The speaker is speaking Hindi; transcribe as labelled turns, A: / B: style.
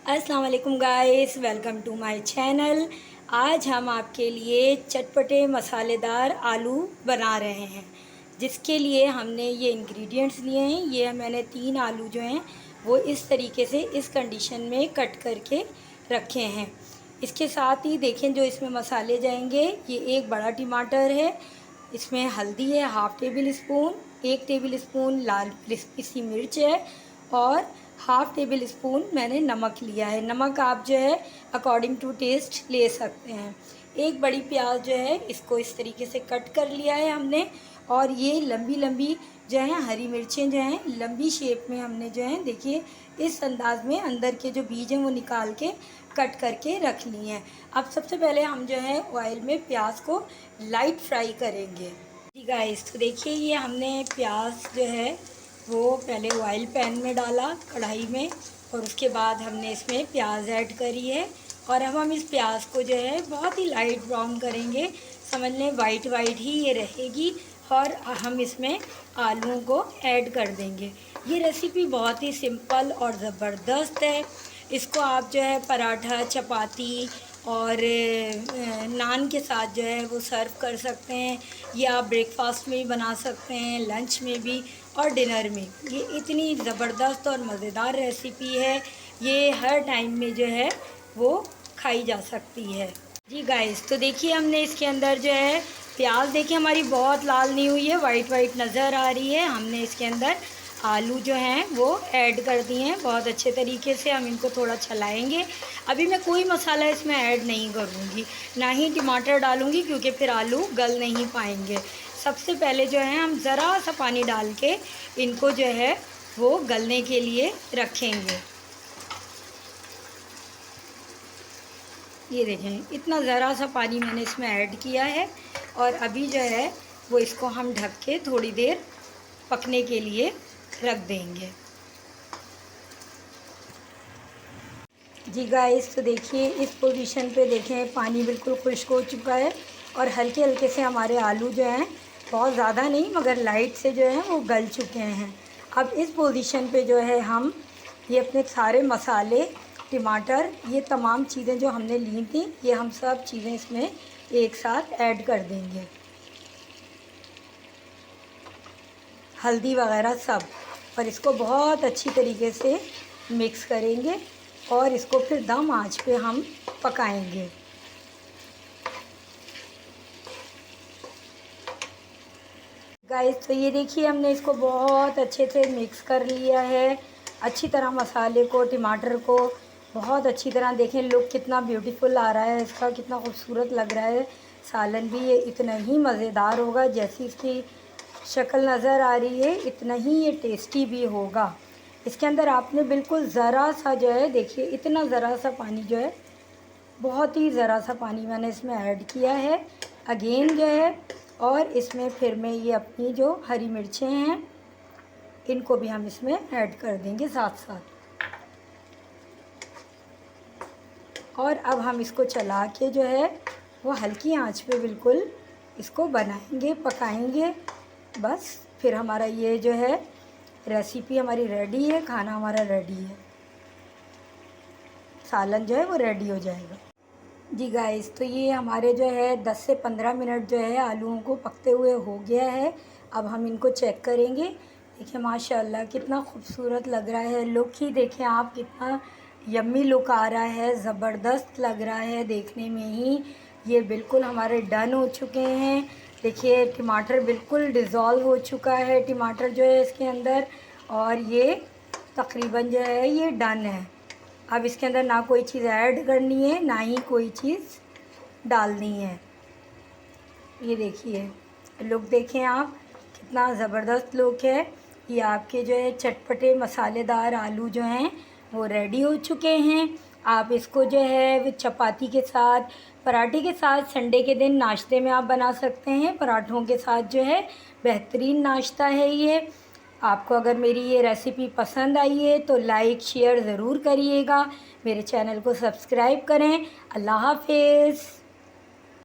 A: अस्सलाम वालेकुम guys, welcome to my channel. आज हम आपके लिए चटपटे मसालेदार आलू बना रहे हैं, जिसके लिए हमने ये इंग्रेडिएंट्स लिए हैं। ये मैंने 3 आलू जो हैं वो इस तरीके से इस कंडीशन में कट करके रखे हैं। इसके साथ ही देखें जो इसमें मसाले जाएंगे, ये एक बड़ा टमाटर है, इसमें हल्दी है half tablespoon, 1 tablespoon लाल पिसी मिर्च है और हाफ़ टेबल स्पून मैंने नमक लिया है। नमक आप जो है अकॉर्डिंग टू टेस्ट ले सकते हैं। एक बड़ी प्याज जो है इसको इस तरीके से कट कर लिया है हमने, और ये लंबी लंबी जो है हरी मिर्चें जो हैं लंबी शेप में हमने जो है देखिए इस अंदाज में अंदर के जो बीज हैं वो निकाल के कट करके रख ली हैं। अब सबसे पहले हम जो है ऑयल में प्याज को लाइट फ्राई करेंगे। जी गाइस, तो देखिए ये हमने प्याज जो है वो पहले ऑयल पैन में डाला कढ़ाई में, और उसके बाद हमने इसमें प्याज ऐड करी है। और अब हम इस प्याज को जो है बहुत ही लाइट ब्राउन करेंगे, समझ लें वाइट वाइट ही ये रहेगी। और हम इसमें आलूओं को ऐड कर देंगे। ये रेसिपी बहुत ही सिंपल और ज़बरदस्त है। इसको आप जो है पराठा, चपाती और नान के साथ जो है वो सर्व कर सकते हैं, या आप ब्रेकफास्ट में भी बना सकते हैं, लंच में भी और डिनर में। ये इतनी ज़बरदस्त और मज़ेदार रेसिपी है, ये हर टाइम में जो है वो खाई जा सकती है। जी गाइस, तो देखिए हमने इसके अंदर जो है प्याज देखिए हमारी बहुत लाल नहीं हुई है, वाइट वाइट नज़र आ रही है। हमने इसके अंदर आलू जो हैं वो ऐड कर दिए हैं बहुत अच्छे तरीके से। हम इनको थोड़ा चलाएंगे। अभी मैं कोई मसाला इसमें ऐड नहीं करूँगी, ना ही टमाटर डालूँगी, क्योंकि फिर आलू गल नहीं पाएंगे। सबसे पहले जो है हम ज़रा सा पानी डाल के इनको जो है वो गलने के लिए रखेंगे। ये देखें इतना ज़रा सा पानी मैंने इसमें ऐड किया है, और अभी जो है वो इसको हम ढक के थोड़ी देर पकने के लिए रख देंगे। जी गाइस, तो देखिए इस पोजीशन पे देखें पानी बिल्कुल खुश्क हो चुका है, और हल्के हल्के से हमारे आलू जो हैं बहुत ज़्यादा नहीं मगर लाइट से जो है वो गल चुके हैं। अब इस पोजीशन पे जो है हम ये अपने सारे मसाले, टमाटर, ये तमाम चीज़ें जो हमने ली थी, ये हम सब चीज़ें इसमें एक साथ ऐड कर देंगे, हल्दी वगैरह सब, और इसको बहुत अच्छी तरीके से मिक्स करेंगे और इसको फिर दम आंच पे हम पकाएंगे। गाइस, तो ये देखिए हमने इसको बहुत अच्छे से मिक्स कर लिया है, अच्छी तरह मसाले को, टमाटर को बहुत अच्छी तरह। देखें लुक कितना ब्यूटीफुल आ रहा है इसका, कितना खूबसूरत लग रहा है। सालन भी ये इतना ही मज़ेदार होगा, जैसी इसकी शक्ल नज़र आ रही है इतना ही ये टेस्टी भी होगा। इसके अंदर आपने बिल्कुल ज़रा सा जो है देखिए इतना ज़रा सा पानी जो है, बहुत ही ज़रा सा पानी मैंने इसमें ऐड किया है अगेन जो है। और इसमें फिर मैं ये अपनी जो हरी मिर्चें हैं इनको भी हम इसमें ऐड कर देंगे साथ साथ। और अब हम इसको चला के जो है वो हल्की आंच पे बिल्कुल इसको बनाएंगे, पकाएंगे। बस फिर हमारा ये जो है रेसिपी हमारी रेडी है, खाना हमारा रेडी है, सालन जो है वो रेडी हो जाएगा। जी गाइस, तो ये हमारे जो है 10 से 15 मिनट जो है आलूओं को पकते हुए हो गया है। अब हम इनको चेक करेंगे। देखिए माशाल्लाह कितना खूबसूरत लग रहा है, लुक ही देखें आप, कितना यम्मी लुक आ रहा है, ज़बरदस्त लग रहा है देखने में ही। ये बिल्कुल हमारे डन हो चुके हैं। देखिए टमाटर बिल्कुल डिज़ोल्व हो चुका है, टमाटर जो है इसके अंदर, और ये तकरीबन जो है ये डन है। अब इसके अंदर ना कोई चीज़ ऐड करनी है, ना ही कोई चीज़ डालनी है। ये देखिए लुक देखें आप, कितना ज़बरदस्त लुक है। ये आपके जो है चटपटे मसालेदार आलू जो हैं वो रेडी हो चुके हैं। आप इसको जो है वो चपाती के साथ, पराठे के साथ, संडे के दिन नाश्ते में आप बना सकते हैं। पराठों के साथ जो है बेहतरीन नाश्ता है ये। आपको अगर मेरी ये रेसिपी पसंद आई है तो लाइक शेयर ज़रूर करिएगा, मेरे चैनल को सब्सक्राइब करें। अल्लाह हाफ़िज़।